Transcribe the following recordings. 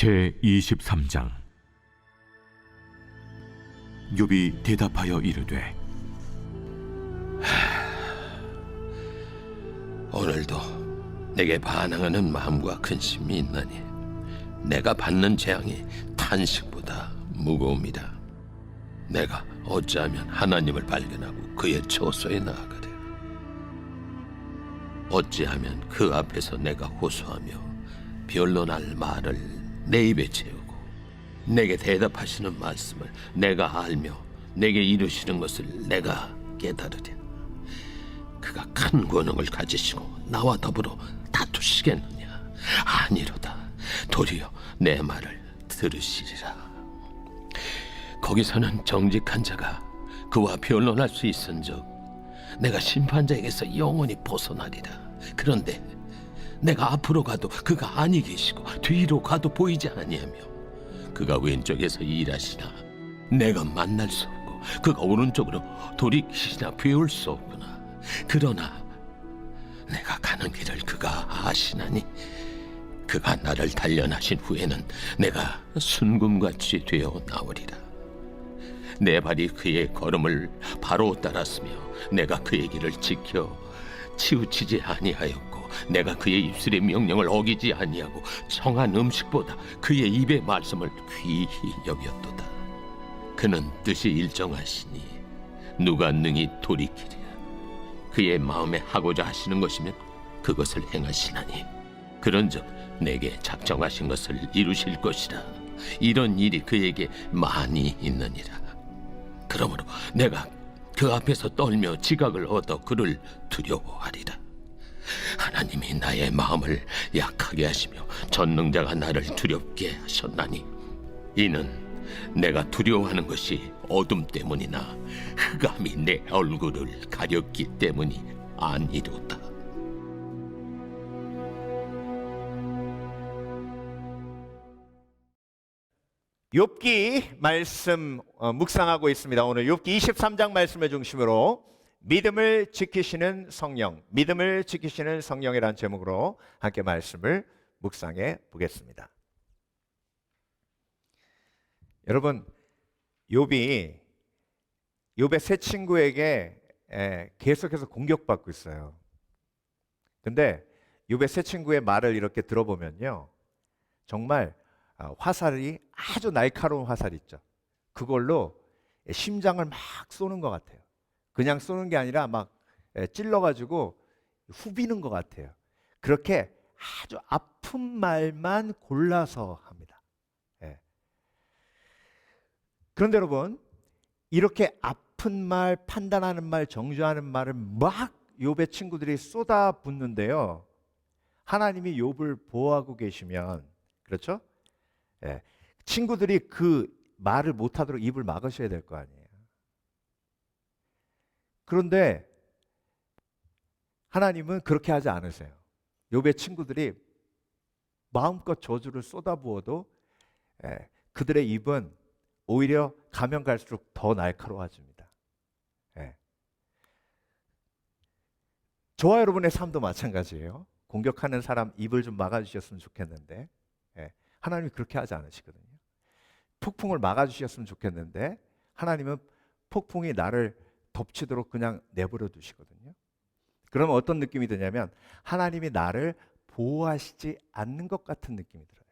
제23장. 욥이 대답하여 이르되, 오늘도 내게 반항하는 마음과 근심이 있나니 내가 받는 재앙이 탄식보다 무거움이다. 내가 어찌하면 하나님을 발견하고 그의 처소에 나아가랴. 어찌하면 그 앞에서 내가 호소하며 변론할 말을 내 입에 채우고 내게 대답하시는 말씀을 내가 알며 내게 이루시는 것을 내가 깨달으랴. 그가 큰 권능을 가지시고 나와 더불어 다투시겠느냐? 아니로다. 도리어 내 말을 들으시리라. 거기서는 정직한 자가 그와 변론할 수 있은즉 내가 심판자에게서 영원히 벗어나리라. 그런데 내가 앞으로 가도 그가 아니 계시고 뒤로 가도 보이지 아니하며 그가 왼쪽에서 일하시나 내가 만날 수 없고 그가 오른쪽으로 돌이키시나 배울 수 없구나. 그러나 내가 가는 길을 그가 아시나니 그가 나를 단련하신 후에는 내가 순금같이 되어 나오리라. 내 발이 그의 걸음을 바로 따랐으며 내가 그의 길을 지켜 치우치지 아니하였고 내가 그의 입술의 명령을 어기지 아니하고 청한 음식보다 그의 입의 말씀을 귀히 여겼도다. 그는 뜻이 일정하시니 누가 능히 돌이키랴. 그의 마음에 하고자 하시는 것이면 그것을 행하시나니 그런즉 내게 작정하신 것을 이루실 것이라. 이런 일이 그에게 많이 있느니라. 그러므로 내가 그 앞에서 떨며 지각을 얻어 그를 두려워하리라. 하나님이 나의 마음을 약하게 하시며 전능자가 나를 두렵게 하셨나니 이는 내가 두려워하는 것이 어둠 때문이나 흑암이 내 얼굴을 가렸기 때문이 아니로다. 욥기 말씀 묵상하고 있습니다. 오늘 욥기 23장 말씀을 중심으로 믿음을 지키시는 성령, 믿음을 지키시는 성령이라는 제목으로 함께 말씀을 묵상해 보겠습니다. 여러분, 욥의 세 친구에게 계속해서 공격받고 있어요. 근데 욥의 세 친구의 말을 이렇게 들어보면요, 정말 화살이 아주 날카로운 화살 있죠. 그걸로 심장을 막 쏘는 것 같아요. 그냥 쏘는 게 아니라 막 찔러가지고 후비는 것 같아요. 그렇게 아주 아픈 말만 골라서 합니다. 그런데 여러분, 이렇게 아픈 말, 판단하는 말, 정죄하는 말을 막 욥의 친구들이 쏟아붓는데요, 하나님이 욥을 보호하고 계시면, 그렇죠? 친구들이 그 말을 못하도록 입을 막으셔야 될 거 아니에요. 그런데 하나님은 그렇게 하지 않으세요. 욥의 친구들이 마음껏 저주를 쏟아부어도 그들의 입은 오히려 가면 갈수록 더 날카로워집니다. 저와 여러분의 삶도 마찬가지예요. 공격하는 사람 입을 좀 막아주셨으면 좋겠는데 하나님이 그렇게 하지 않으시거든요. 폭풍을 막아주셨으면 좋겠는데 하나님은 폭풍이 나를 덮치도록 그냥 내버려 두시거든요. 그러면 어떤 느낌이 드냐면 하나님이 나를 보호하시지 않는 것 같은 느낌이 들어요.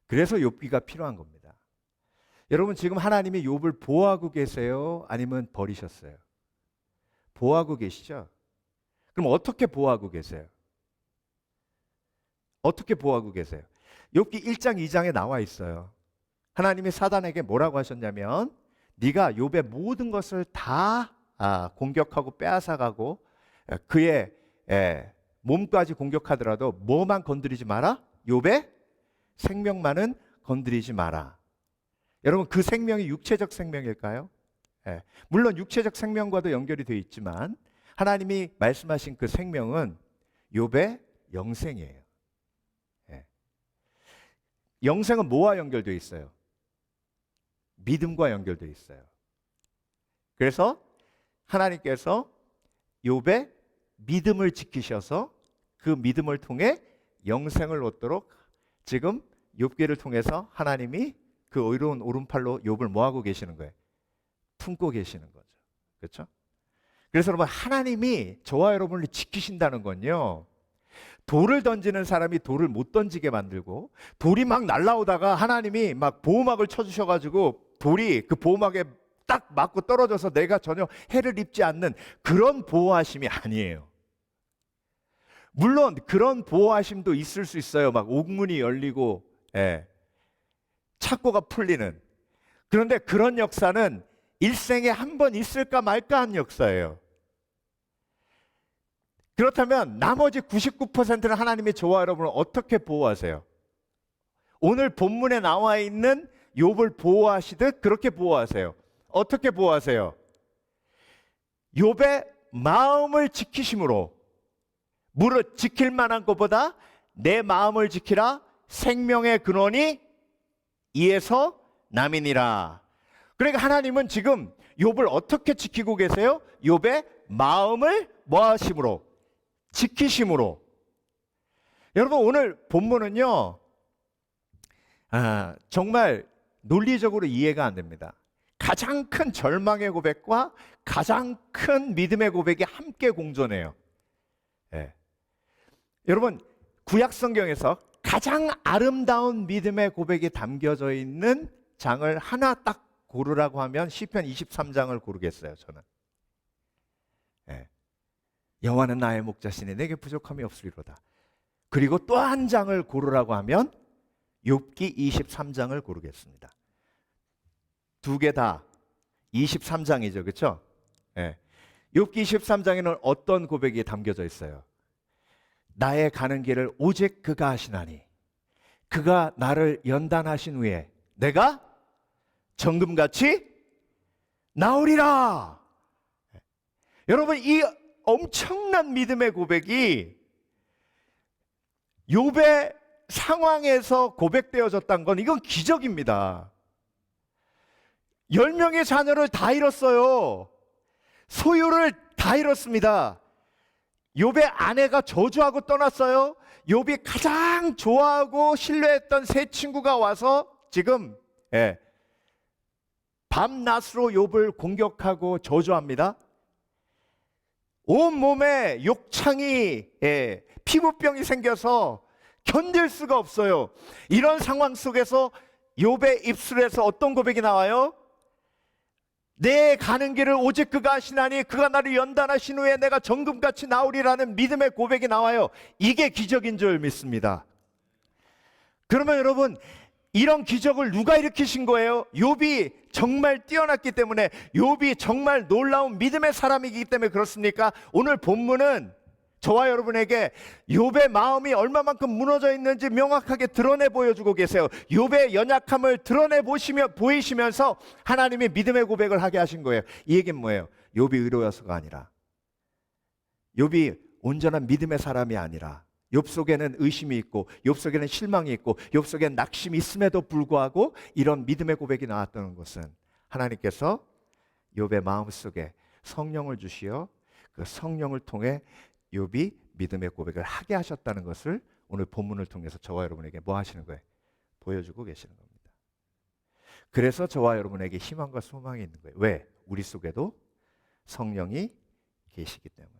그래서 욥기가 필요한 겁니다. 여러분, 지금 하나님이 욥을 보호하고 계세요? 아니면 버리셨어요? 보호하고 계시죠? 그럼 어떻게 보호하고 계세요? 어떻게 보호하고 계세요? 욥기 1장 2장에 나와 있어요. 하나님이 사단에게 뭐라고 하셨냐면 네가 욥의 모든 것을 다 공격하고 빼앗아가고 그의 몸까지 공격하더라도 뭐만 건드리지 마라? 욥의 생명만은 건드리지 마라. 여러분, 그 생명이 육체적 생명일까요? 물론 육체적 생명과도 연결이 되어 있지만 하나님이 말씀하신 그 생명은 욥의 영생이에요. 영생은 뭐와 연결되어 있어요? 믿음과 연결되어 있어요. 그래서 하나님께서 욥의 믿음을 지키셔서 그 믿음을 통해 영생을 얻도록 지금 욥기를 통해서 하나님이 그 의로운 오른팔로 욥을 뭐 하고 계시는 거예요? 품고 계시는 거죠. 그렇죠? 그래서 여러분, 하나님이 저와 여러분을 지키신다는 건요, 돌을 던지는 사람이 돌을 못 던지게 만들고, 돌이 막 날아오다가 하나님이 막 보호막을 쳐주셔가지고 돌이 그 보호막에 딱 맞고 떨어져서 내가 전혀 해를 입지 않는 그런 보호하심이 아니에요. 물론 그런 보호하심도 있을 수 있어요. 막 옥문이 열리고, 예, 착고가 풀리는. 그런데 그런 역사는 일생에 한 번 있을까 말까 한 역사예요. 그렇다면 나머지 99%는 하나님이 저와 여러분을 어떻게 보호하세요? 오늘 본문에 나와 있는 욥을 보호하시듯 그렇게 보호하세요. 어떻게 보호하세요? 욥의 마음을 지키심으로, 무릇 지킬 만한 것보다 내 마음을 지키라, 생명의 근원이 이에서 남이니라. 그러니까 하나님은 지금 욥을 어떻게 지키고 계세요? 욥의 마음을 뭐 하심으로? 지키심으로. 여러분, 오늘 본문은요, 정말 논리적으로 이해가 안 됩니다. 가장 큰 절망의 고백과 가장 큰 믿음의 고백이 함께 공존해요. 예. 여러분, 구약 성경에서 가장 아름다운 믿음의 고백이 담겨져 있는 장을 하나 딱 고르라고 하면 시편 23장을 고르겠어요, 저는. 예. 여호와는 나의 목자시니 내게 부족함이 없으리로다. 그리고 또 한 장을 고르라고 하면 욥기 23장을 고르겠습니다. 두 개 다 23장이죠, 그렇죠? 예. 욥기 23장에는 어떤 고백이 담겨져 있어요? 나의 가는 길을 오직 그가 하시나니 그가 나를 연단하신 후에 내가 정금같이 나오리라. 여러분, 이 엄청난 믿음의 고백이 욥의 상황에서 고백되어졌다는 건 이건 기적입니다. 10명의 자녀를 다 잃었어요. 소유를 다 잃었습니다. 욥의 아내가 저주하고 떠났어요. 욥이 가장 좋아하고 신뢰했던 세 친구가 와서 지금 밤낮으로 욥을 공격하고 저주합니다. 온몸에 욕창이, 피부병이 생겨서 견딜 수가 없어요. 이런 상황 속에서 욥의 입술에서 어떤 고백이 나와요? 내 가는 길을 오직 그가 하시나니 그가 나를 연단하신 후에 내가 정금같이 나오리라는 믿음의 고백이 나와요. 이게 기적인 줄 믿습니다. 그러면 여러분, 이런 기적을 누가 일으키신 거예요? 욥이 정말 뛰어났기 때문에, 욥이 정말 놀라운 믿음의 사람이기 때문에 그렇습니까? 오늘 본문은 저와 여러분에게 욥의 마음이 얼마만큼 무너져 있는지 명확하게 드러내 보여주고 계세요. 욥의 연약함을 드러내 보이시면서 하나님이 믿음의 고백을 하게 하신 거예요. 이 얘기는 뭐예요? 욥이 의로워서가 아니라, 욥이 온전한 믿음의 사람이 아니라, 욥 속에는 의심이 있고 욥 속에는 실망이 있고 욥 속에는 낙심이 있음에도 불구하고 이런 믿음의 고백이 나왔다는 것은 하나님께서 욥의 마음속에 성령을 주시어 그 성령을 통해 욥이 믿음의 고백을 하게 하셨다는 것을 오늘 본문을 통해서 저와 여러분에게 뭐 하시는 거예요? 보여주고 계시는 겁니다. 그래서 저와 여러분에게 희망과 소망이 있는 거예요. 왜? 우리 속에도 성령이 계시기 때문에.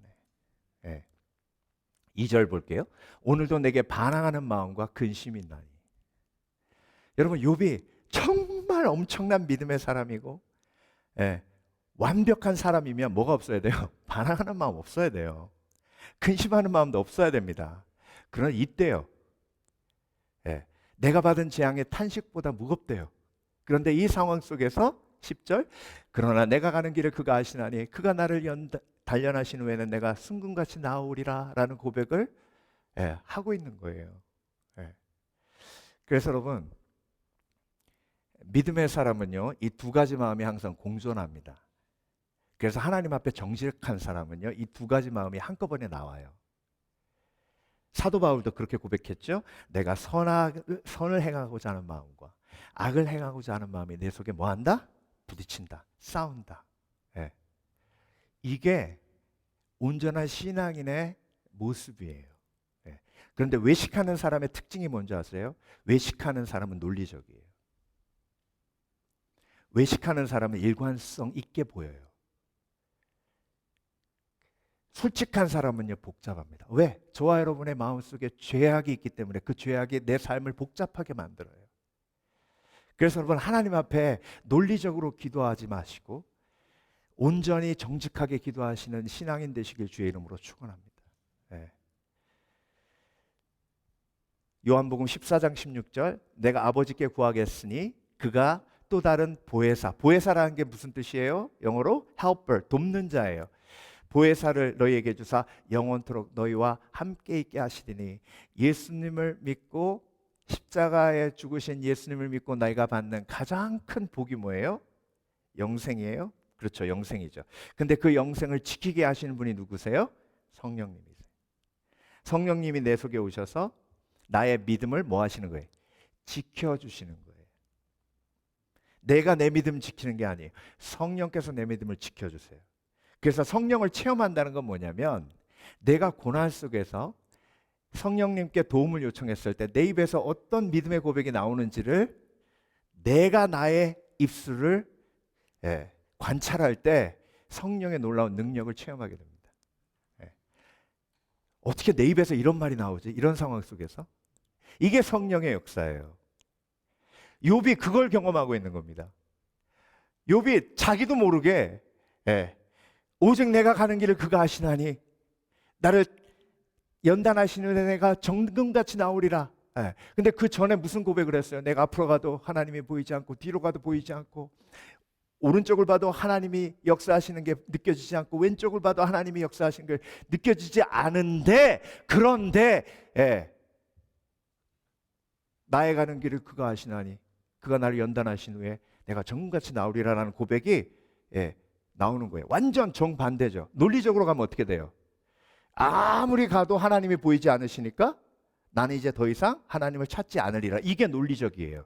2절 볼게요. 오늘도 내게 반항하는 마음과 근심이 있나니. 여러분, 욥이 정말 엄청난 믿음의 사람이고, 완벽한 사람이면 뭐가 없어야 돼요? 반항하는 마음 없어야 돼요. 근심하는 마음도 없어야 됩니다. 그러나 이때요, 내가 받은 재앙의 탄식보다 무겁대요. 그런데 이 상황 속에서 10절, 그러나 내가 가는 길을 그가 아시나니 그가 나를 단련하신 후에는 내가 순금같이 나오리라 라는 고백을 하고 있는 거예요. 그래서 여러분, 믿음의 사람은요, 이 두 가지 마음이 항상 공존합니다. 그래서 하나님 앞에 정직한 사람은요, 이 두 가지 마음이 한꺼번에 나와요. 사도 바울도 그렇게 고백했죠. 내가 선을 행하고자 하는 마음과 악을 행하고자 하는 마음이 내 속에 뭐한다? 부딪힌다, 싸운다. 이게 온전한 신앙인의 모습이에요. 그런데 외식하는 사람의 특징이 뭔지 아세요? 외식하는 사람은 논리적이에요. 외식하는 사람은 일관성 있게 보여요. 솔직한 사람은요, 복잡합니다. 왜? 저와 여러분의 마음속에 죄악이 있기 때문에 그 죄악이 내 삶을 복잡하게 만들어요. 그래서 여러분, 하나님 앞에 논리적으로 기도하지 마시고 온전히 정직하게 기도하시는 신앙인 되시길 주의 이름으로 축원합니다. 네. 요한복음 14장 16절, 내가 아버지께 구하겠으니 그가 또 다른 보혜사, 보혜사라는 게 무슨 뜻이에요? 영어로 helper, 돕는 자예요. 보혜사를 너희에게 주사 영원토록 너희와 함께 있게 하시리니, 예수님을 믿고 십자가에 죽으신 예수님을 믿고 너희가 받는 가장 큰 복이 뭐예요? 영생이에요? 그렇죠, 영생이죠. 근데 그 영생을 지키게 하시는 분이 누구세요? 성령님이세요. 성령님이 내 속에 오셔서 나의 믿음을 뭐 하시는 거예요? 지켜주시는 거예요. 내가 내 믿음 지키는 게 아니에요. 성령께서 내 믿음을 지켜주세요. 그래서 성령을 체험한다는 건 뭐냐면, 내가 고난 속에서 성령님께 도움을 요청했을 때 내 입에서 어떤 믿음의 고백이 나오는지를 내가 나의 입술을 관찰할 때 성령의 놀라운 능력을 체험하게 됩니다. 어떻게 내 입에서 이런 말이 나오지? 이런 상황 속에서? 이게 성령의 역사예요. 욥이 그걸 경험하고 있는 겁니다. 욥이 자기도 모르게 오직 내가 가는 길을 그가 아시나니 나를 연단하시는 내가 정금같이 나오리라. 근데 그 전에 무슨 고백을 했어요? 내가 앞으로 가도 하나님이 보이지 않고 뒤로 가도 보이지 않고, 오른쪽을 봐도 하나님이 역사하시는 게 느껴지지 않고 왼쪽을 봐도 하나님이 역사하시는 게 느껴지지 않은데, 그런데 나의 가는 길을 그가 아시나니 그가 나를 연단하신 후에 내가 정금같이 나오리라라는 고백이 나오는 거예요. 완전 정반대죠. 논리적으로 가면 어떻게 돼요? 아무리 가도 하나님이 보이지 않으시니까 나는 이제 더 이상 하나님을 찾지 않으리라. 이게 논리적이에요.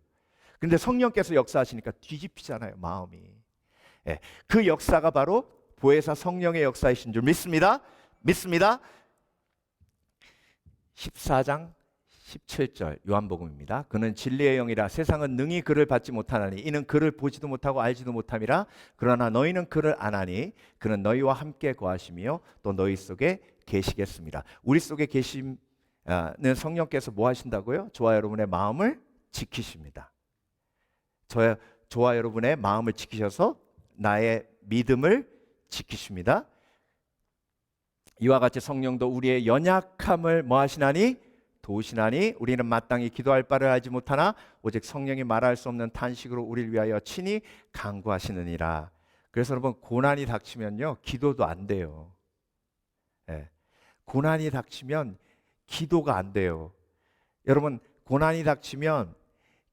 근데 성령께서 역사하시니까 뒤집히잖아요, 마음이. 그 역사가 바로 보혜사 성령의 역사이신 줄 믿습니다. 믿습니다. 14장 17절 요한복음입니다. 그는 진리의 영이라 세상은 능히 그를 받지 못하나니 이는 그를 보지도 못하고 알지도 못함이라. 그러나 너희는 그를 아나니 그는 너희와 함께 거하시며 또 너희 속에 계시겠습니다. 우리 속에 계시는 성령께서 뭐 하신다고요? 저와 여러분의 마음을 지키십니다. 저와 여러분의 마음을 지키셔서 나의 믿음을 지키십니다. 이와 같이 성령도 우리의 연약함을 뭐 하시나니? 도우시나니 우리는 마땅히 기도할 바를 알지 못하나 오직 성령이 말할 수 없는 탄식으로 우리를 위하여 친히 간구하시느니라. 그래서 여러분, 고난이 닥치면요, 기도도 안 돼요. 고난이 닥치면 기도가 안 돼요. 여러분, 고난이 닥치면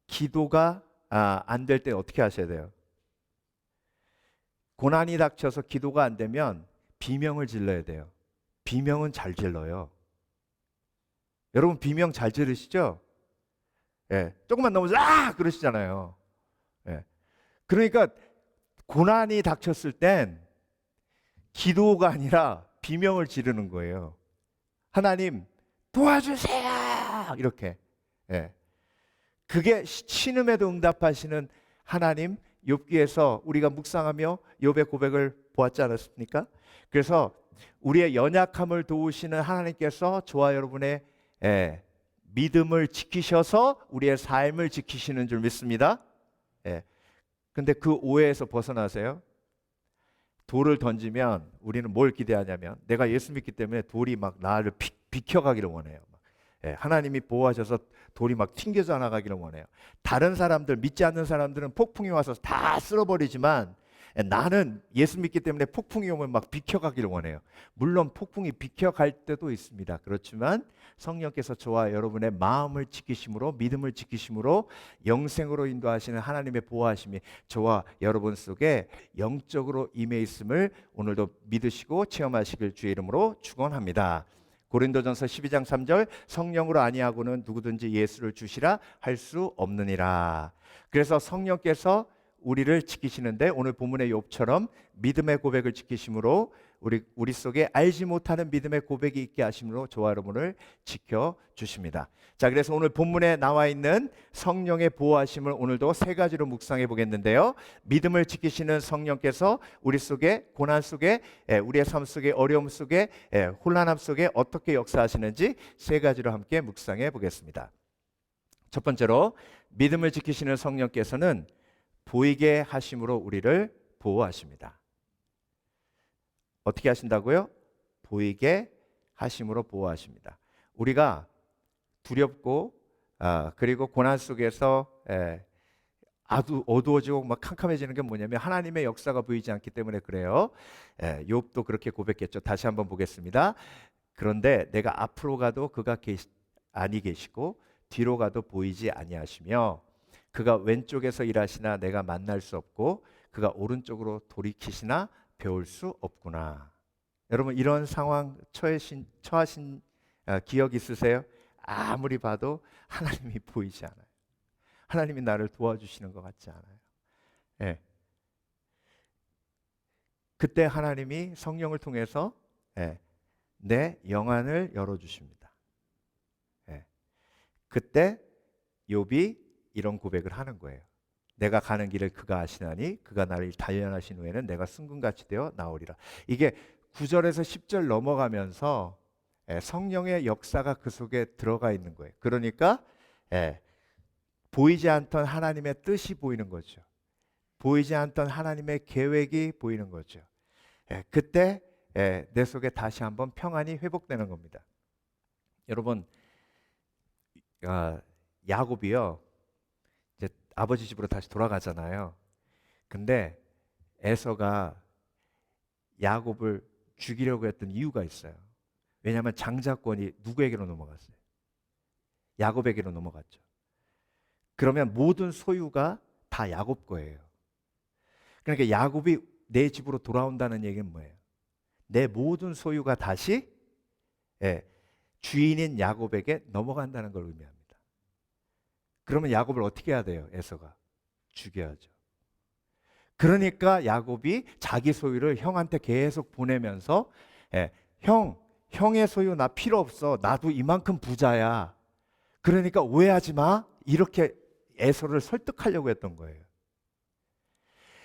기도가 안 될 때 어떻게 하셔야 돼요? 고난이 닥쳐서 기도가 안 되면 비명을 질러야 돼요. 비명은 잘 질러요. 여러분, 비명 잘 지르시죠? 조금만 넘어서 그러시잖아요. 그러니까 고난이 닥쳤을 땐 기도가 아니라 비명을 지르는 거예요. 하나님 도와주세요, 이렇게. 그게 신음에도 응답하시는 하나님. 욥기에서 우리가 묵상하며 욥의 고백을 보았지 않았습니까? 그래서 우리의 연약함을 도우시는 하나님께서 저와 여러분의 믿음을 지키셔서 우리의 삶을 지키시는 줄 믿습니다. 근데 그 오해에서 벗어나세요. 돌을 던지면 우리는 뭘 기대하냐면, 내가 예수 믿기 때문에 돌이 막 나를 비켜가기를 원해요. 하나님이 보호하셔서 돌이 막 튕겨져 나가기를 원해요. 다른 사람들, 믿지 않는 사람들은 폭풍이 와서 다 쓸어버리지만 나는 예수 믿기 때문에 폭풍이 오면 막 비켜가기를 원해요. 물론 폭풍이 비켜갈 때도 있습니다. 그렇지만 성령께서 저와 여러분의 마음을 지키심으로, 믿음을 지키심으로 영생으로 인도하시는 하나님의 보호하심이 저와 여러분 속에 영적으로 임해 있음을 오늘도 믿으시고 체험하시길 주의 이름으로 축원합니다. 고린도전서 12장 3절, 성령으로 아니하고는 누구든지 예수를 주시라 할 수 없느니라. 그래서 성령께서 우리를 지키시는데 오늘 본문의 욥처럼 믿음의 고백을 지키심으로 우리 속에 알지 못하는 믿음의 고백이 있게 하심으로 저와 여러분을 지켜주십니다. 자, 그래서 오늘 본문에 나와 있는 성령의 보호하심을 오늘도 세 가지로 묵상해 보겠는데요. 믿음을 지키시는 성령께서 우리 속에 고난 속에 우리의 삶 속에 어려움 속에 혼란함 속에 어떻게 역사하시는지 세 가지로 함께 묵상해 보겠습니다. 첫 번째로 믿음을 지키시는 성령께서는 보이게 하심으로 우리를 보호하십니다. 어떻게 하신다고요? 보이게 하심으로 보호하십니다. 우리가 두렵고 그리고 고난 속에서 아주 어두워지고 막 캄캄해지는 게 뭐냐면 하나님의 역사가 보이지 않기 때문에 그래요. 욥도 그렇게 고백했죠. 다시 한번 보겠습니다. 그런데 내가 앞으로 가도 그가 아니 계시고 뒤로 가도 보이지 아니하시며 그가 왼쪽에서 일하시나 내가 만날 수 없고 그가 오른쪽으로 돌이키시나 배울 수 없구나. 여러분 이런 상황 처하신 기억 있으세요? 아무리 봐도 하나님이 보이지 않아요. 하나님이 나를 도와주시는 것 같지 않아요. 예. 그때 하나님이 성령을 통해서 내 영안을 열어주십니다. 그때 욥이 이런 고백을 하는 거예요. 내가 가는 길을 그가 아시나니 그가 나를 단련하신 후에는 내가 승금같이 되어 나오리라. 이게 9절에서 10절 넘어가면서 성령의 역사가 그 속에 들어가 있는 거예요. 그러니까 보이지 않던 하나님의 뜻이 보이는 거죠. 보이지 않던 하나님의 계획이 보이는 거죠. 그때 내 속에 다시 한번 평안이 회복되는 겁니다. 여러분 야곱이요 이제 아버지 집으로 다시 돌아가잖아요. 근데 에서가 야곱을 죽이려고 했던 이유가 있어요. 왜냐하면 장자권이 누구에게로 넘어갔어요? 야곱에게로 넘어갔죠. 그러면 모든 소유가 다 야곱 거예요. 그러니까 야곱이 내 집으로 돌아온다는 얘기는 뭐예요? 내 모든 소유가 다시 주인인 야곱에게 넘어간다는 걸 의미합니다. 그러면 야곱을 어떻게 해야 돼요? 에서가 죽여야죠. 그러니까 야곱이 자기 소유를 형한테 계속 보내면서 형의 소유 나 필요 없어. 나도 이만큼 부자야. 그러니까 오해하지 마. 이렇게 에서를 설득하려고 했던 거예요.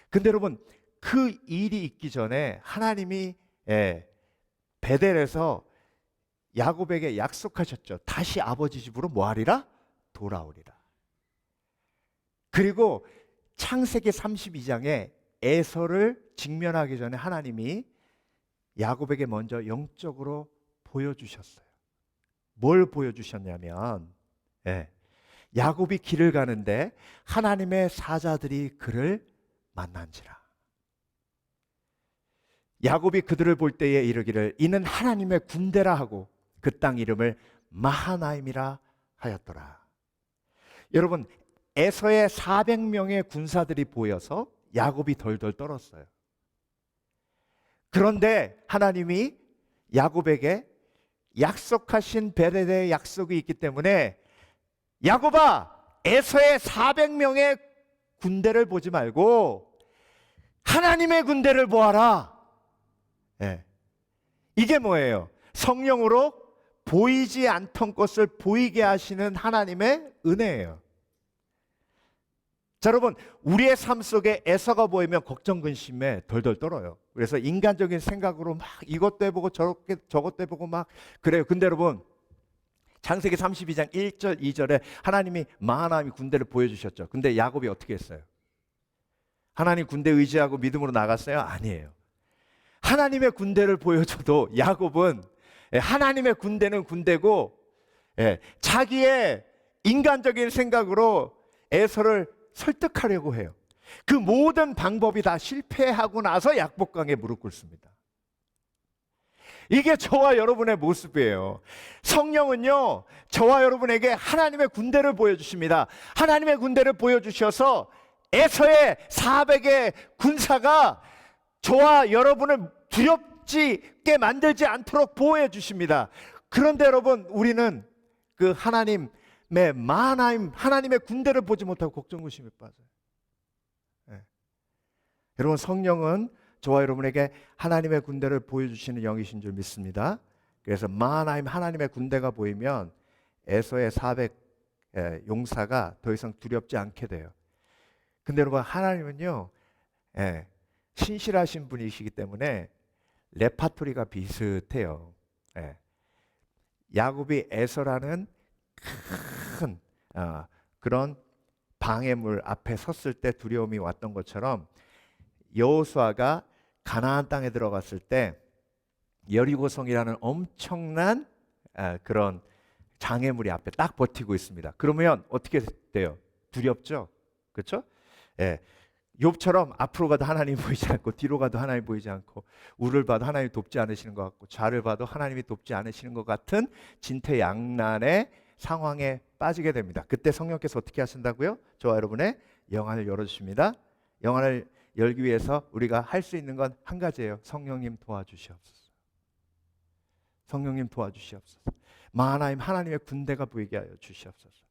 근데 여러분 그 일이 있기 전에 하나님이 베델에서 야곱에게 약속하셨죠. 다시 아버지 집으로 뭐하리라? 돌아오리라. 그리고 창세기 32장에 에서를 직면하기 전에 하나님이 야곱에게 먼저 영적으로 보여주셨어요. 뭘 보여주셨냐면 야곱이 길을 가는데 하나님의 사자들이 그를 만난지라. 야곱이 그들을 볼 때에 이르기를 이는 하나님의 군대라 하고 그 땅 이름을 마하나임이라 하였더라. 여러분 에서의 400명의 군사들이 보여서 야곱이 덜덜 떨었어요. 그런데 하나님이 야곱에게 약속하신 베델의 약속이 있기 때문에 야곱아 에서의 400명의 군대를 보지 말고 하나님의 군대를 보아라. 이게 뭐예요? 성령으로 보이지 않던 것을 보이게 하시는 하나님의 은혜예요. 자, 여러분 우리의 삶 속에 에서가 보이면 걱정 근심에 덜덜 떨어요. 그래서 인간적인 생각으로 막 이것도 해보고 저것도 해보고 막 그래요. 근데 여러분 창세기 32장 1절 2절에 하나님이 마하나임 군대를 보여주셨죠. 근데 야곱이 어떻게 했어요? 하나님 군대 의지하고 믿음으로 나갔어요? 아니에요. 하나님의 군대를 보여줘도 야곱은 하나님의 군대는 군대고 자기의 인간적인 생각으로 에서를 설득하려고 해요. 그 모든 방법이 다 실패하고 나서 약복강에 무릎 꿇습니다. 이게 저와 여러분의 모습이에요. 성령은요 저와 여러분에게 하나님의 군대를 보여주십니다. 하나님의 군대를 보여주셔서 에서의 400의 군사가 저와 여러분을 두렵게 만들지 않도록 보호해 주십니다. 그런데 여러분 우리는 그 하나님의 마하나임 하나님의 군대를 보지 못하고 걱정의심에 빠져요. 여러분 성령은 저와 여러분에게 하나님의 군대를 보여주시는 영이신 줄 믿습니다. 그래서 마하나임 하나님의 군대가 보이면 에서의 400 용사가 더 이상 두렵지 않게 돼요. 근데 여러분, 하나님은요, 신실하신 분이시기 때문에 레파토리가 비슷해요. 야곱이 에서라는 큰 그런 방해물 앞에 섰을 때 두려움이 왔던 것처럼, 여호수아가 가나안 땅에 들어갔을 때 여리고성이라는 엄청난 그런 장애물이 앞에 딱 버티고 있습니다. 그러면 어떻게 돼요? 두렵죠? 그렇죠? 욥처럼 앞으로 가도 하나님이 보이지 않고 뒤로 가도 하나님이 보이지 않고 우를 봐도 하나님이 돕지 않으시는 것 같고 좌를 봐도 하나님이 돕지 않으시는 것 같은 진퇴양난의 상황에 빠지게 됩니다. 그때 성령께서 어떻게 하신다고요? 저와 여러분의 영안을 열어주십니다. 영안을 열기 위해서 우리가 할 수 있는 건 한 가지예요. 성령님 도와주시옵소서. 성령님 도와주시옵소서. 마하나임 하나님의 군대가 보이게 하여 주시옵소서.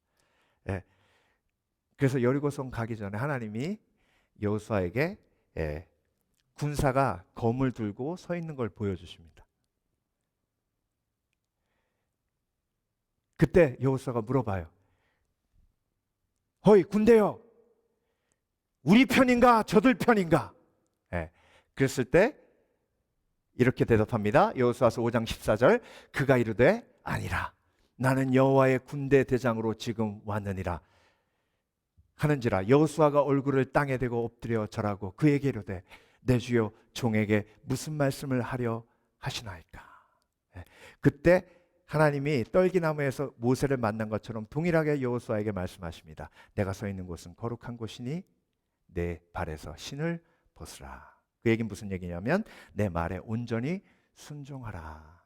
그래서 여리고성 가기 전에 하나님이 여호수아에게 군사가 검을 들고 서 있는 걸 보여주십니다. 그때 여호수아가 물어봐요. 허이 군대여, 우리 편인가 저들 편인가? 그랬을 때 이렇게 대답합니다. 여호수아서 5장 14절, 그가 이르되 아니라 나는 여호와의 군대 대장으로 지금 왔느니라 하는지라. 여호수아가 얼굴을 땅에 대고 엎드려 절하고 그에게 이르되 내 주여 종에게 무슨 말씀을 하려 하시나이까. 그때 하나님이 떨기나무에서 모세를 만난 것처럼 동일하게 여호수아에게 말씀하십니다. 내가 서 있는 곳은 거룩한 곳이니 내 발에서 신을 벗으라. 그 얘기는 무슨 얘기냐면 내 말에 온전히 순종하라.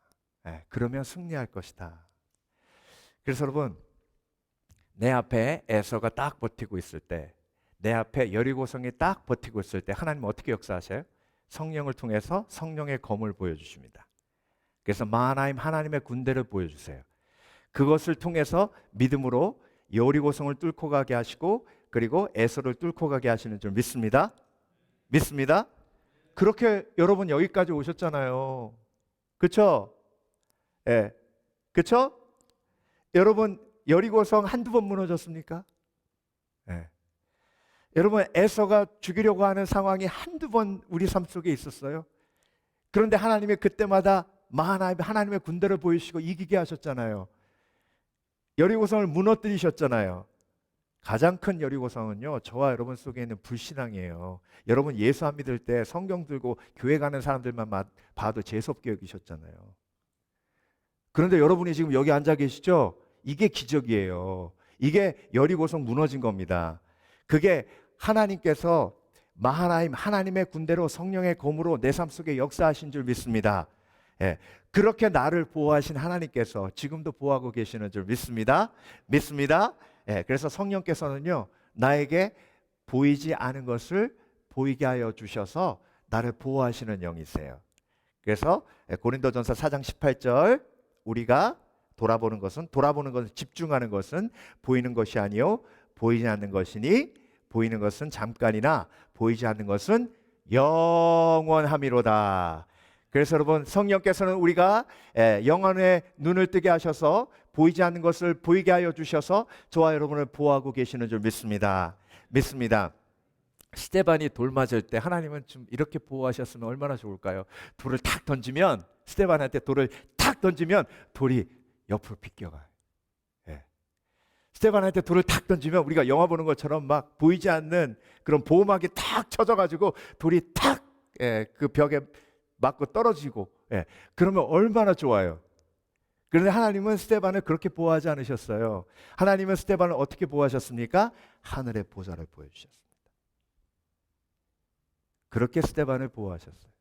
그러면 승리할 것이다. 그래서 여러분, 내 앞에 에서가 딱 버티고 있을 때, 내 앞에 여리고성이 딱 버티고 있을 때 하나님은 어떻게 역사하세요? 성령을 통해서 성령의 검을 보여주십니다. 그래서 마하나임 하나님의 군대를 보여주세요. 그것을 통해서 믿음으로 여리고성을 뚫고 가게 하시고 그리고 에서를 뚫고 가게 하시는 줄 믿습니다. 믿습니다. 그렇게 여러분 여기까지 오셨잖아요. 그렇죠? 그렇죠? 여러분 여리고성 한두 번 무너졌습니까? 여러분 에서가 죽이려고 하는 상황이 한두 번 우리 삶 속에 있었어요. 그런데 하나님이 그때마다 마하나임 하나님의 군대를 보이시고 이기게 하셨잖아요. 여리고성을 무너뜨리셨잖아요. 가장 큰 여리고성은요, 저와 여러분 속에 있는 불신앙이에요. 여러분 예수 안 믿을 때 성경 들고 교회 가는 사람들만 봐도 재수없게 여기셨잖아요. 그런데 여러분이 지금 여기 앉아 계시죠? 이게 기적이에요. 이게 여리고성 무너진 겁니다. 그게 하나님께서 마하나임 하나님의 군대로 성령의 검으로 내 삶 속에 역사하신 줄 믿습니다. 그렇게 나를 보호하신 하나님께서 지금도 보호하고 계시는 줄 믿습니다. 믿습니다. 그래서 성령께서는요, 나에게 보이지 않은 것을 보이게 하여 주셔서 나를 보호하시는 영이세요. 그래서 고린도전서 4장 18절, 우리가 돌아보는 것은 집중하는 것은 보이는 것이 아니요 보이지 않는 것이니 보이는 것은 잠깐이나 보이지 않는 것은 영원함이로다. 그래서 여러분 성령께서는 우리가 영혼의 눈을 뜨게 하셔서 보이지 않는 것을 보이게 하여 주셔서 저와 여러분을 보호하고 계시는 줄 믿습니다. 믿습니다. 스데반이 돌 맞을 때 하나님은 좀 이렇게 보호하셨으면 얼마나 좋을까요? 돌을 탁 던지면, 스데반한테 돌을 탁 던지면 돌이 옆으로 비껴가요. 스데반한테 돌을 탁 던지면 우리가 영화 보는 것처럼 막 보이지 않는 그런 보호막이 탁 쳐져가지고 돌이 탁 그 벽에 맞고 떨어지고, 그러면 얼마나 좋아요. 그런데 하나님은 스데반을 그렇게 보호하지 않으셨어요. 하나님은 스데반을 어떻게 보호하셨습니까? 하늘의 보좌를 보여주셨습니다. 그렇게 스데반을 보호하셨어요.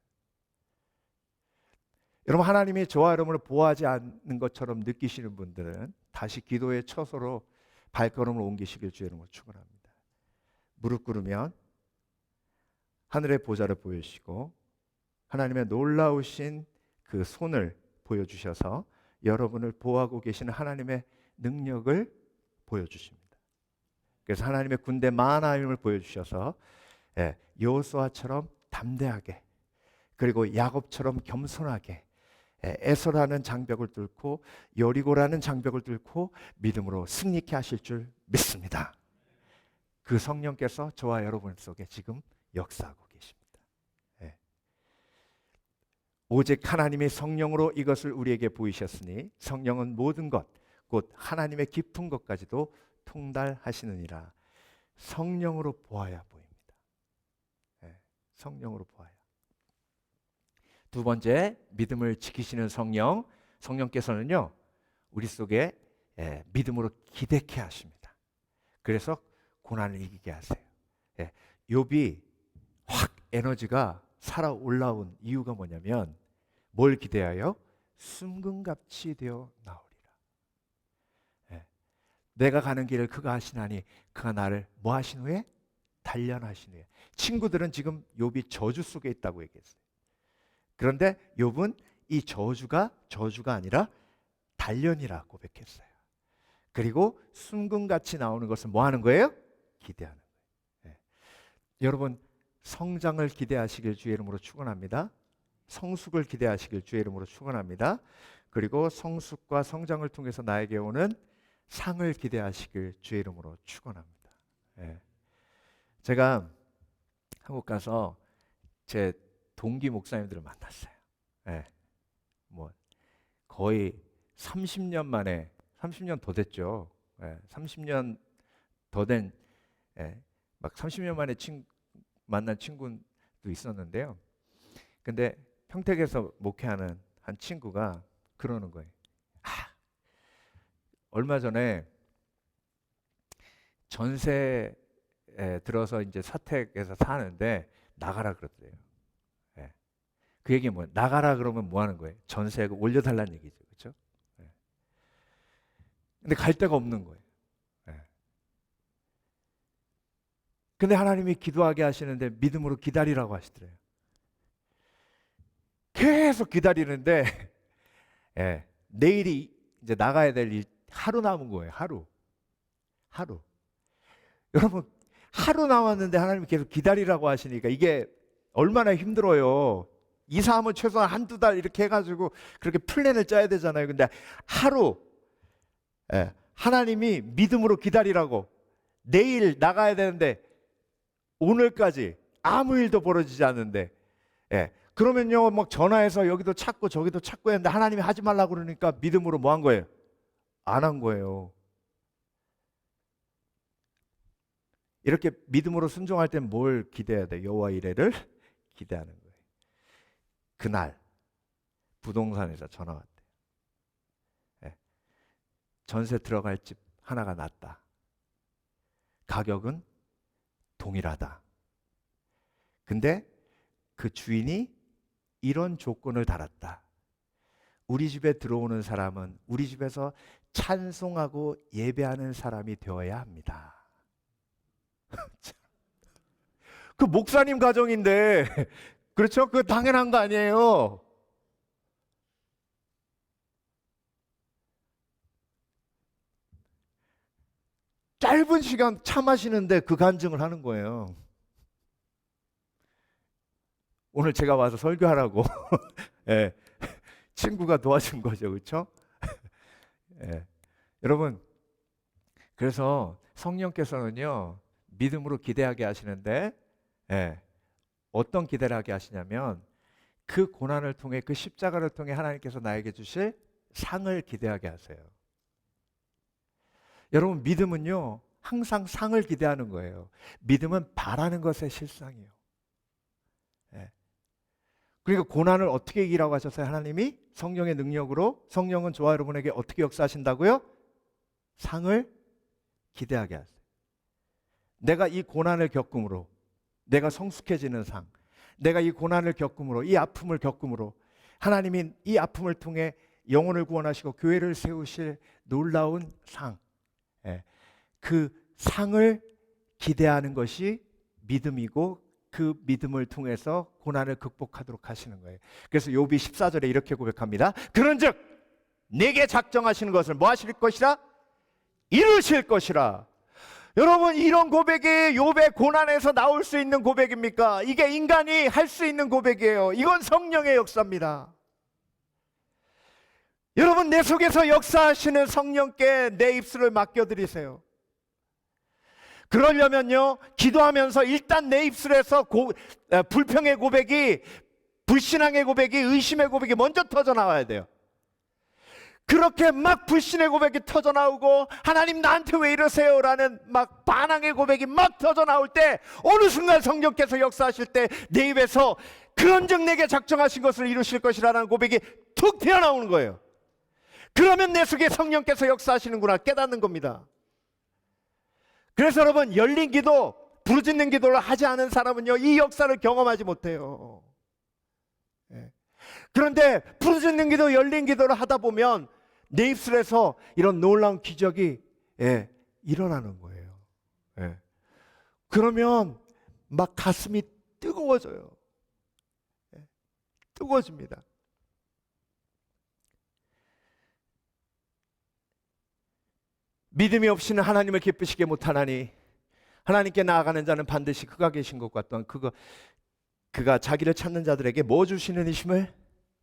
여러분, 하나님이 저와 여러분을 보호하지 않는 것처럼 느끼시는 분들은 다시 기도의 처소로 발걸음을 옮기시길 주의 이름으로 축원합니다. 무릎 꿇으면 하늘의 보좌를 보여주시고 하나님의 놀라우신 그 손을 보여주셔서 여러분을 보호하고 계시는 하나님의 능력을 보여주십니다. 그래서 하나님의 군대 마하나임을 보여주셔서 여호수아처럼 담대하게 그리고 야곱처럼 겸손하게 에서라는 장벽을 뚫고 여리고라는 장벽을 뚫고 믿음으로 승리케 하실 줄 믿습니다. 그 성령께서 저와 여러분 속에 지금 역사하고 계십니다. 예. 오직 하나님의 성령으로 이것을 우리에게 보이셨으니 성령은 모든 것 곧 하나님의 깊은 것까지도 통달하시느니라. 성령으로 보아야 보입니다. 예. 성령으로 보아야. 두 번째, 믿음을 지키시는 성령. 성령께서는요 우리 속에 믿음으로 기대케 하십니다. 그래서 고난을 이기게 하세요. 욥이 확 에너지가 살아 올라온 이유가 뭐냐면 뭘 기대하여? 순금같이 되어 나오리라. 내가 가는 길을 그가 하시나니 그가 나를 뭐 하신 후에? 단련하신 후에. 친구들은 지금 욥이 저주 속에 있다고 얘기했어요. 그런데 욥은 이 저주가 아니라 단련이라 고백했어요. 그리고 순금같이 나오는 것은 뭐 하는 거예요? 기대하는 거예요. 여러분 성장을 기대하시길 주의 이름으로 축원합니다. 성숙을 기대하시길 주의 이름으로 축원합니다. 그리고 성숙과 성장을 통해서 나에게 오는 상을 기대하시길 주의 이름으로 축원합니다. 제가 한국 가서 제 동기 목사님들을 만났어요. 뭐 거의 30년 만에 30년 더 됐죠. 30년 더 된 막 30년 만에 만난 친구도 있었는데요. 근데 평택에서 목회하는 한 친구가 그러는 거예요. 얼마 전에 전세에 들어서 이제 사택에서 사는데 나가라 그러더래요. 그 얘기는 뭐예요? 나가라 그러면 뭐 하는 거예요? 전세가 올려달라는 얘기죠. 그렇죠? 근데 갈 데가 없는 거예요. 근데 하나님이 기도하게 하시는데 믿음으로 기다리라고 하시더래요. 계속 기다리는데 내일이 이제 나가야 될 일 하루 남은 거예요. 하루. 여러분 하루 남았는데 하나님이 계속 기다리라고 하시니까 이게 얼마나 힘들어요. 이사하면 최소한 한두 달 이렇게 해가지고 그렇게 플랜을 짜야 되잖아요. 근데 하루 하나님이 믿음으로 기다리라고 내일 나가야 되는데 오늘까지 아무 일도 벌어지지 않는데 그러면요 막 전화해서 여기도 찾고 저기도 찾고 했는데 하나님이 하지 말라고 그러니까 믿음으로 뭐 한 거예요? 안 한 거예요. 이렇게 믿음으로 순종할 땐 뭘 기대해야 돼? 여호와 이레를 기대하는 거예요. 그날 부동산에서 전화 왔대요. 전세 들어갈 집 하나가 났다. 가격은 동일하다. 근데 그 주인이 이런 조건을 달았다. 우리 집에 들어오는 사람은 우리 집에서 찬송하고 예배하는 사람이 되어야 합니다. 그 목사님 가정인데 그렇죠? 그 당연한 거 아니에요. 짧은 시간 차 마시는데 그 간증을 하는 거예요. 오늘 제가 와서 설교하라고 친구가 도와준 거죠. 그렇죠? 여러분 그래서 성령께서는요 믿음으로 기대하게 하시는데 어떤 기대를 하게 하시냐면 그 고난을 통해 그 십자가를 통해 하나님께서 나에게 주실 상을 기대하게 하세요. 여러분 믿음은요 항상 상을 기대하는 거예요. 믿음은 바라는 것의 실상이에요. 그러니까 고난을 어떻게 이기라고 하셨어요? 하나님이 성령의 능력으로. 성령은 저와 여러분에게 어떻게 역사하신다고요? 상을 기대하게 하세요. 내가 이 고난을 겪음으로 내가 성숙해지는 상, 내가 이 고난을 겪음으로 이 아픔을 겪음으로 하나님이 이 아픔을 통해 영혼을 구원하시고 교회를 세우실 놀라운 상, 그 상을 기대하는 것이 믿음이고 그 믿음을 통해서 고난을 극복하도록 하시는 거예요. 그래서 욥이 14절에 이렇게 고백합니다. 그런즉 내게 작정하시는 것을 뭐 하실 것이라? 이루실 것이라. 여러분, 이런 고백이 욥의 고난에서 나올 수 있는 고백입니까? 이게 인간이 할 수 있는 고백이에요. 이건 성령의 역사입니다. 여러분, 내 속에서 역사하시는 성령께 내 입술을 맡겨드리세요. 그러려면요, 기도하면서 일단 내 입술에서 불평의 고백이, 불신앙의 고백이, 의심의 고백이 먼저 터져 나와야 돼요. 그렇게 막 불신의 고백이 터져 나오고, 하나님 나한테 왜 이러세요? 라는 막 반항의 고백이 막 터져 나올 때, 어느 순간 성령께서 역사하실 때 내 입에서 그런즉 내게 작정하신 것을 이루실 것이라는 고백이 툭 튀어나오는 거예요. 그러면 내 속에 성령께서 역사하시는구나 깨닫는 겁니다. 그래서 여러분, 열린 기도, 부르짖는 기도를 하지 않은 사람은요, 이 역사를 경험하지 못해요. 그런데 부르짖는 기도, 열린 기도를 하다 보면 내 입술에서 이런 놀라운 기적이 일어나는 거예요. 그러면 막 가슴이 뜨거워져요. 뜨거워집니다. 믿음이 없이는 하나님을 기쁘시게 못하나니 하나님께 나아가는 자는 반드시 그가 계신 것 같던 그가 자기를 찾는 자들에게 뭐 주시는 이심을?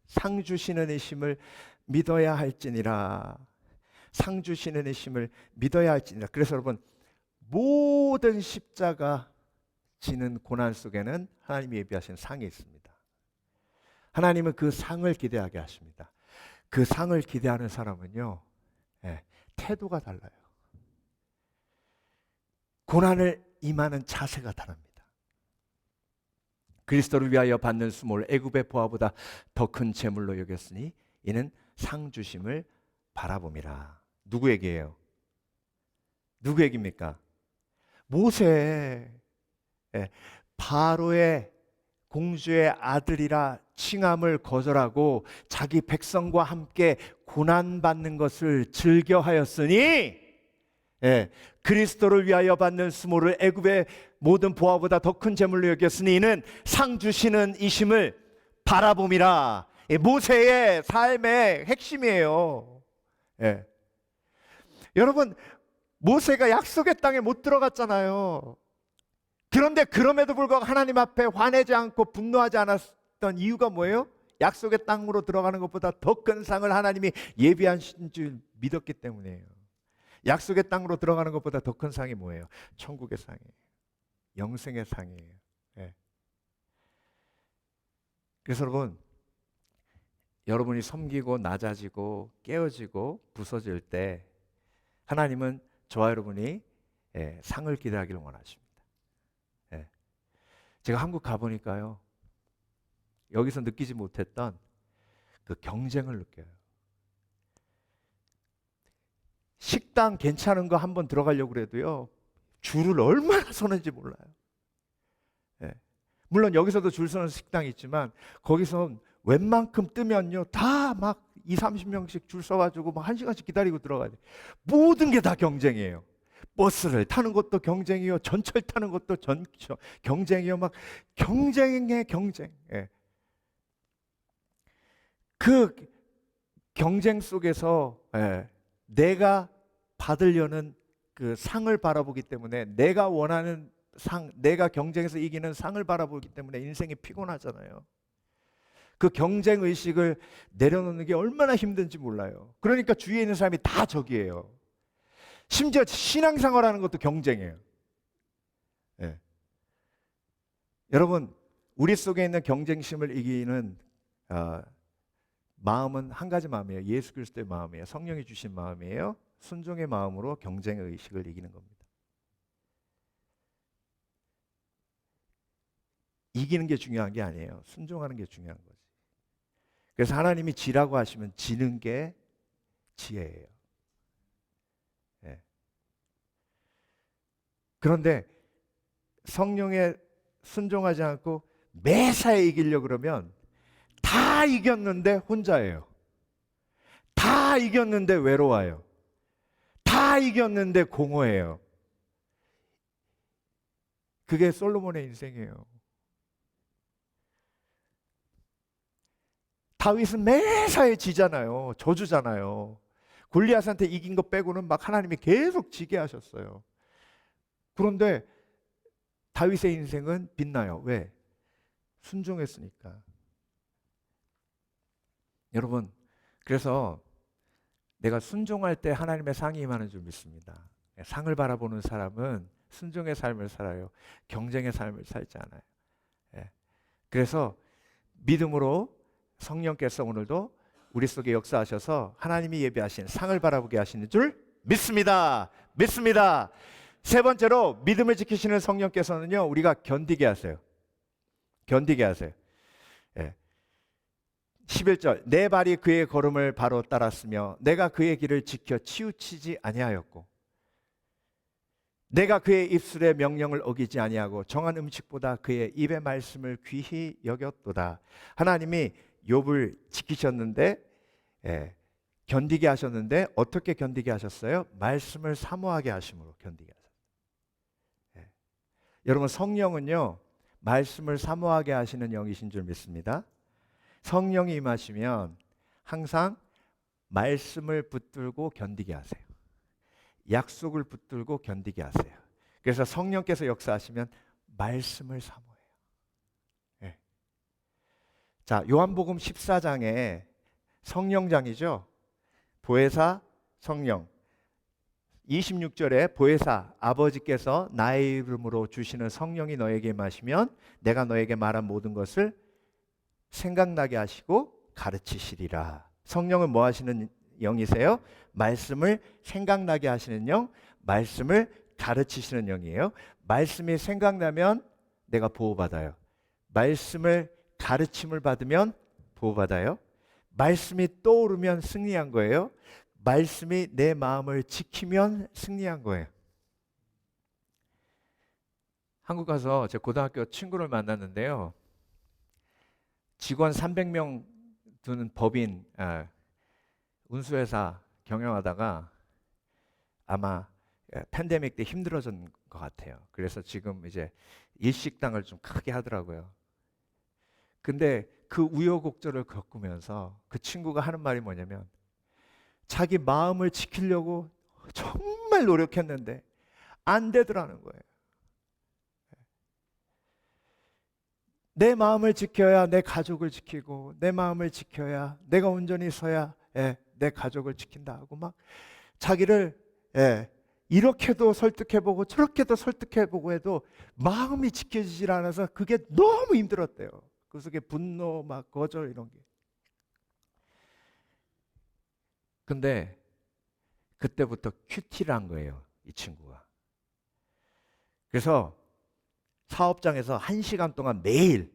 상 주시는 이심을 믿어야 할지니라. 상 주시는 이심을 믿어야 할지니라. 그래서 여러분, 모든 십자가 지는 고난 속에는 하나님이 예비하신 상이 있습니다. 하나님은 그 상을 기대하게 하십니다. 그 상을 기대하는 사람은요, 태도가 달라요. 고난을 임하는 자세가 다릅니다. 그리스도를 위하여 받는 수모를 애굽의 보화보다 더 큰 재물로 여겼으니 이는 상 주심을 바라봄이라. 누구 얘기예요? 누구 얘기입니까? 모세. 바로의 공주의 아들이라 칭함을 거절하고 자기 백성과 함께 고난받는 것을 즐겨하였으니, 그리스도를 위하여 받는 수모를 애굽의 모든 보화보다 더 큰 재물로 여겼으니 이는 상 주시는 이심을 바라봄이라. 모세의 삶의 핵심이에요. 여러분, 모세가 약속의 땅에 못 들어갔잖아요. 그런데 그럼에도 불구하고 하나님 앞에 화내지 않고 분노하지 않았던 이유가 뭐예요? 약속의 땅으로 들어가는 것보다 더 큰 상을 하나님이 예비하신 줄 믿었기 때문이에요. 약속의 땅으로 들어가는 것보다 더 큰 상이 뭐예요? 천국의 상이에요. 영생의 상이에요. 그래서 여러분이 섬기고 낮아지고 깨어지고 부서질 때 하나님은 저와 여러분이 상을 기대하기를 원하십니다. 제가 한국 가보니까요, 여기서 느끼지 못했던 그 경쟁을 느껴요. 식당 괜찮은 거 한번 들어가려고 그래도요, 줄을 얼마나 서는지 몰라요. 물론 여기서도 줄 서는 식당이 있지만 거기서 웬만큼 뜨면요, 다 막 20-30명씩 줄 서가지고 막 1시간씩 기다리고 들어가야 돼. 모든 게 다 경쟁이에요. 버스를 타는 것도 경쟁이요, 전철 타는 것도 경쟁이요, 막 경쟁의 경쟁. 그 경쟁 속에서 내가 받으려는 그 상을 바라보기 때문에, 내가 원하는 상, 내가 경쟁에서 이기는 상을 바라보기 때문에 인생이 피곤하잖아요. 그 경쟁 의식을 내려놓는 게 얼마나 힘든지 몰라요. 그러니까 주위에 있는 사람이 다 적이에요. 심지어 신앙생활하는 것도 경쟁이에요. 여러분, 우리 속에 있는 경쟁심을 이기는 마음은 한 가지 마음이에요. 예수 그리스도의 마음이에요. 성령이 주신 마음이에요. 순종의 마음으로 경쟁의 의식을 이기는 겁니다. 이기는 게 중요한 게 아니에요. 순종하는 게 중요한 거지. 그래서 하나님이 지라고 하시면 지는 게 지혜예요. 그런데 성령에 순종하지 않고 매사에 이기려고 그러면 다 이겼는데 혼자예요. 다 이겼는데 외로워요. 다 이겼는데 공허해요. 그게 솔로몬의 인생이에요. 다윗은 매사에 지잖아요. 저주잖아요. 골리앗한테 이긴 거 빼고는 막 하나님이 계속 지게 하셨어요. 그런데 다윗의 인생은 빛나요. 왜? 순종했으니까. 여러분, 그래서 내가 순종할 때 하나님의 상이 임하는 줄 믿습니다. 상을 바라보는 사람은 순종의 삶을 살아요. 경쟁의 삶을 살지 않아요. 예. 그래서 믿음으로 성령께서 오늘도 우리 속에 역사하셔서 하나님이 예비하신 상을 바라보게 하시는 줄 믿습니다. 믿습니다. 세 번째로 믿음을 지키시는 성령께서는요, 우리가 견디게 하세요. 견디게 하세요. 예. 11절, 내 발이 그의 걸음을 바로 따랐으며 내가 그의 길을 지켜 치우치지 아니하였고 내가 그의 입술의 명령을 어기지 아니하고 정한 음식보다 그의 입의 말씀을 귀히 여겼도다. 하나님이 욥을 지키셨는데, 견디게 하셨는데 어떻게 견디게 하셨어요? 말씀을 사모하게 하심으로 견디게 하셨어요. 여러분, 성령은요, 말씀을 사모하게 하시는 영이신 줄 믿습니다. 성령이 임하시면 항상 말씀을 붙들고 견디게 하세요. 약속을 붙들고 견디게 하세요. 그래서 성령께서 역사하시면 말씀을 사모해요. 네. 자, 요한복음 14장에 성령장이죠. 보혜사 성령. 26절에 보혜사 아버지께서 나의 이름으로 주시는 성령이 너에게 임하시면 내가 너에게 말한 모든 것을 생각나게 하시고 가르치시리라. 성령은 뭐 하시는 영이세요? 말씀을 생각나게 하시는 영, 말씀을 가르치시는 영이에요. 말씀이 생각나면 내가 보호받아요. 말씀을 가르침을 받으면 보호받아요. 말씀이 떠오르면 승리한 거예요. 말씀이 내 마음을 지키면 승리한 거예요. 한국 가서 제 고등학교 친구를 만났는데요. 직원 300명 두는 법인 운수회사 경영하다가 아마 팬데믹 때 힘들어진 것 같아요. 그래서 지금 이제 일식당을 좀 크게 하더라고요. 근데 그 우여곡절을 겪으면서 그 친구가 하는 말이 뭐냐면 자기 마음을 지키려고 정말 노력했는데 안 되더라는 거예요. 내 마음을 지켜야 내 가족을 지키고 내 마음을 지켜야 내가 온전히 서야 내 가족을 지킨다 하고 막 자기를 이렇게도 설득해보고 저렇게도 설득해보고 해도 마음이 지켜지질 않아서 그게 너무 힘들었대요. 그 속에 분노 막 거절 이런 게. 근데 그때부터 큐티를 한 거예요, 이 친구가. 그래서 사업장에서 1시간 동안 매일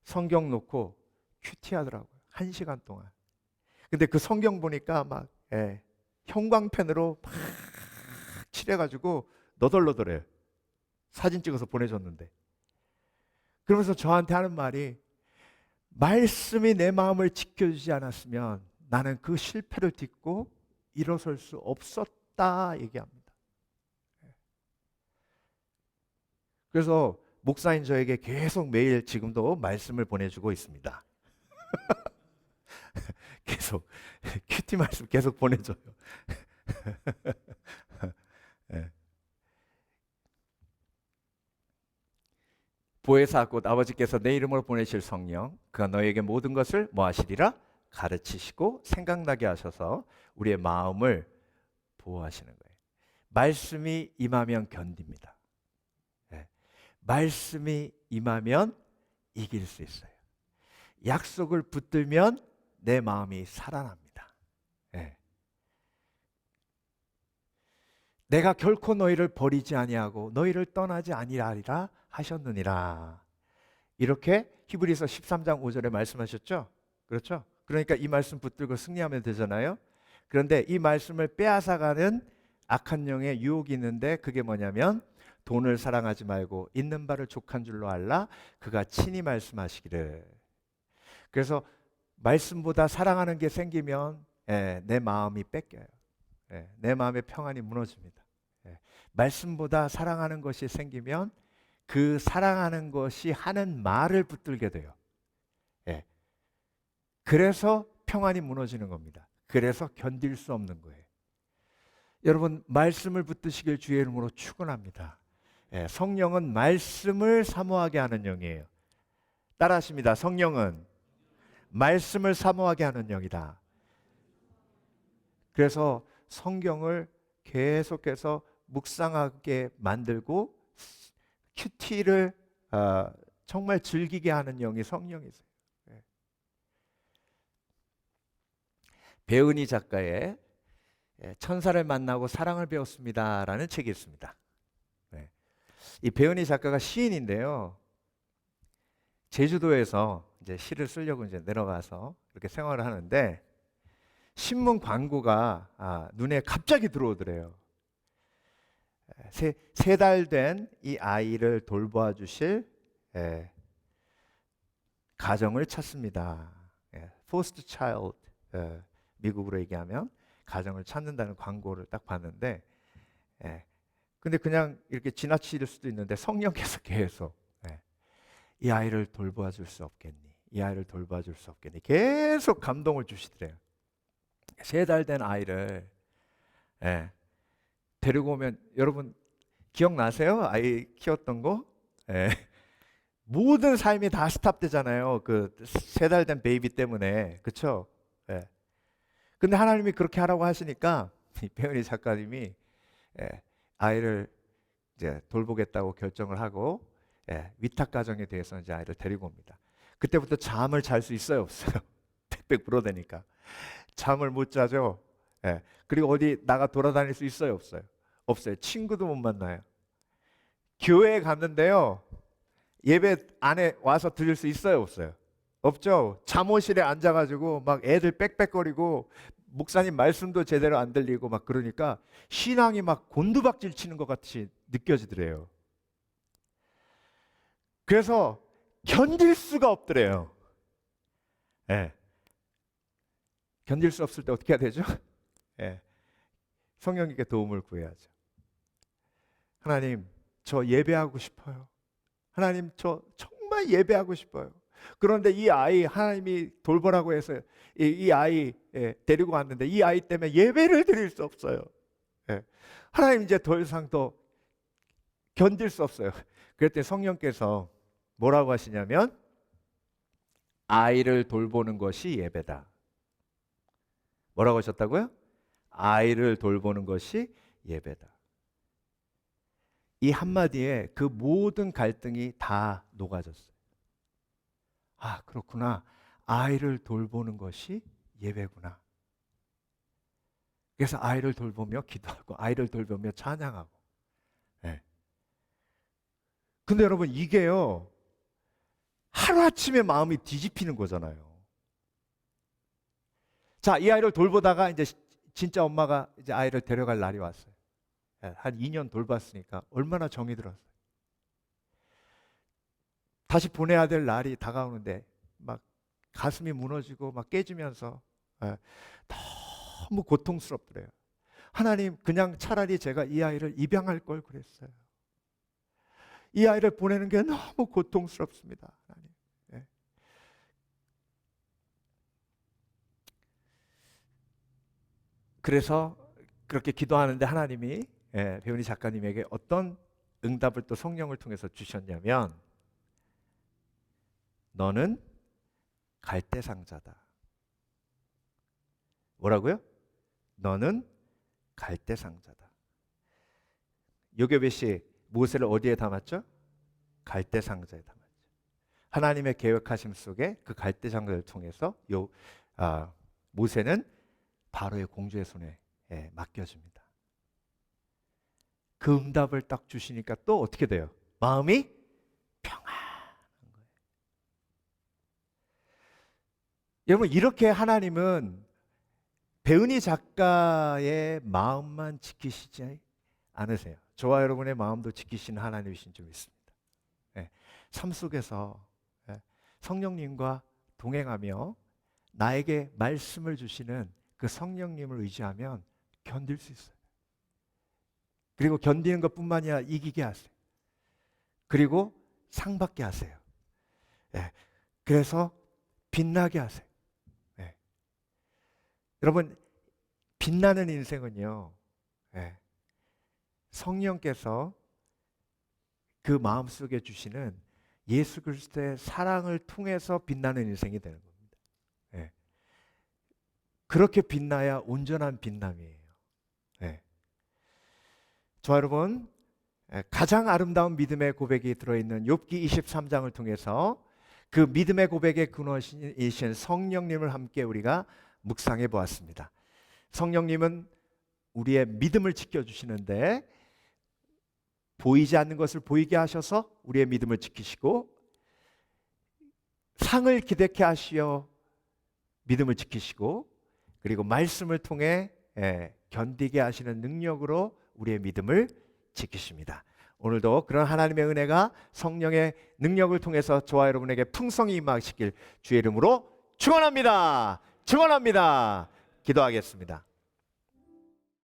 성경 놓고 큐티 하더라고요. 1시간 동안. 근데 그 성경 보니까 막 형광펜으로 막 칠해가지고 너덜너덜해요. 사진 찍어서 보내줬는데. 그러면서 저한테 하는 말이 말씀이 내 마음을 지켜주지 않았으면 나는 그 실패를 딛고 일어설 수 없었다 얘기합니다. 그래서 목사인 저에게 계속 매일 지금도 말씀을 보내주고 있습니다. 계속 큐티 말씀 계속 보내줘요. 네. 보혜사 곧 아버지께서 내 이름으로 보내실 성령 그가 너에게 모든 것을 뭐 하시리라? 가르치시고 생각나게 하셔서 우리의 마음을 보호하시는 거예요. 말씀이 임하면 견딥니다. 네. 말씀이 임하면 이길 수 있어요. 약속을 붙들면 내 마음이 살아납니다. 네. 내가 결코 너희를 버리지 아니하고 너희를 떠나지 아니하리라 하셨느니라. 이렇게 히브리서 13장 5절에 말씀하셨죠? 그렇죠? 그러니까 이 말씀 붙들고 승리하면 되잖아요. 그런데 이 말씀을 빼앗아가는 악한 영의 유혹이 있는데 그게 뭐냐면 돈을 사랑하지 말고 있는 바를 족한 줄로 알라 그가 친히 말씀하시기를. 그래서 말씀보다 사랑하는 게 생기면 내 마음이 뺏겨요. 내 마음의 평안이 무너집니다. 말씀보다 사랑하는 것이 생기면 그 사랑하는 것이 하는 말을 붙들게 돼요. 그래서 평안이 무너지는 겁니다. 그래서 견딜 수 없는 거예요. 여러분 말씀을 붙드시길 주의 이름으로 축원합니다. 성령은 말씀을 사모하게 하는 영이에요. 따라하십니다. 성령은 말씀을 사모하게 하는 영이다. 그래서 성경을 계속해서 묵상하게 만들고 큐티를 정말 즐기게 하는 영이 성령이세요. 배은희 작가의 천사를 만나고 사랑을 배웠습니다라는 책이 있습니다. 이 배은희 작가가 시인인데요. 제주도에서 이제 시를 쓰려고 이제 내려가서 이렇게 생활을 하는데 신문 광고가 눈에 갑자기 들어오더래요. 세 달 된 이 아이를 돌봐 주실 가정을 찾습니다. Foster child, 미국으로 얘기하면 가정을 찾는다는 광고를 딱 봤는데, 근데 그냥 이렇게 지나칠 수도 있는데 성령께서 계속 이 아이를 돌봐줄 수 없겠니? 이 아이를 돌봐줄 수 없겠니? 계속 감동을 주시더래요. 3달 된 아이를 데리고 오면, 여러분 기억나세요? 아이 키웠던 거? 모든 삶이 다 스탑되잖아요. 그 3달 된 베이비 때문에. 그렇죠? 근데 하나님이 그렇게 하라고 하시니까 배은희 작가님이 아이를 이제 돌보겠다고 결정을 하고 위탁 가정에 대해서 이제 아이를 데리고 옵니다. 그때부터 잠을 잘 수 있어요, 없어요? 빽빽 불어대니까 잠을 못 자죠. 그리고 어디 나가 돌아다닐 수 있어요, 없어요? 없어요. 친구도 못 만나요. 교회에 갔는데요, 예배 안에 와서 드릴 수 있어요, 없어요? 없죠. 잠옷실에 앉아가지고 막 애들 빽빽거리고 목사님 말씀도 제대로 안 들리고 막 그러니까 신앙이 막 곤두박질 치는 것 같이 느껴지더래요. 그래서 견딜 수가 없더래요. 견딜 수 없을 때 어떻게 해야 되죠? 성령님께 도움을 구해야죠. 하나님, 저 예배하고 싶어요. 하나님, 저 정말 예배하고 싶어요. 그런데 이 아이, 하나님이 돌보라고 해서 이 아이 데리고 왔는데 이 아이 때문에 예배를 드릴 수 없어요. 하나님, 이제 더 이상 더 견딜 수 없어요. 그랬더니 성령께서 뭐라고 하시냐면, 아이를 돌보는 것이 예배다. 뭐라고 하셨다고요? 아이를 돌보는 것이 예배다. 이 한마디에 그 모든 갈등이 다 녹아졌어요. 아, 그렇구나. 아이를 돌보는 것이 예배구나. 그래서 아이를 돌보며 기도하고 아이를 돌보며 찬양하고. 근데 여러분, 이게요, 하루아침에 마음이 뒤집히는 거잖아요. 자, 이 아이를 돌보다가 이제 진짜 엄마가 이제 아이를 데려갈 날이 왔어요. 한 2년 돌봤으니까 얼마나 정이 들었어요. 다시 보내야 될 날이 다가오는데 막 가슴이 무너지고 막 깨지면서 너무 고통스럽더래요. 하나님, 그냥 차라리 제가 이 아이를 입양할 걸 그랬어요. 이 아이를 보내는 게 너무 고통스럽습니다. 하나님. 그래서 그렇게 기도하는데 하나님이 배은희 작가님에게 어떤 응답을 또 성령을 통해서 주셨냐면, 너는 갈대상자다. 뭐라고요? 너는 갈대상자다. 요괴벳이 모세를 어디에 담았죠? 갈대상자에 담았죠. 하나님의 계획하심 속에 그 갈대상자를 통해서 모세는 바로의 공주의 손에 맡겨집니다. 그 응답을 딱 주시니까 또 어떻게 돼요? 마음이 평안한 거예요. 여러분, 이렇게 하나님은 배은희 작가의 마음만 지키시지 않으세요. 저와 여러분의 마음도 지키시는 하나님이신 줄 믿습니다. 삶 속에서 성령님과 동행하며 나에게 말씀을 주시는 그 성령님을 의지하면 견딜 수 있어요. 그리고 견디는 것뿐만이 아니라 이기게 하세요. 그리고 상받게 하세요. 그래서 빛나게 하세요. 여러분, 빛나는 인생은요, 성령께서 그 마음속에 주시는 예수 그리스도의 사랑을 통해서 빛나는 인생이 되는 겁니다. 예. 그렇게 빛나야 온전한 빛남이에요. 예. 저와 여러분, 가장 아름다운 믿음의 고백이 들어있는 욥기 23장을 통해서 그 믿음의 고백의 근원이신 성령님을 함께 우리가 묵상해 보았습니다. 성령님은 우리의 믿음을 지켜주시는데 보이지 않는 것을 보이게 하셔서 우리의 믿음을 지키시고 상을 기대케 하시어 믿음을 지키시고 그리고 말씀을 통해 견디게 하시는 능력으로 우리의 믿음을 지키십니다. 오늘도 그런 하나님의 은혜가 성령의 능력을 통해서 저와 여러분에게 풍성히 임하시길 주의 이름으로 축원합니다. 축원합니다. 기도하겠습니다.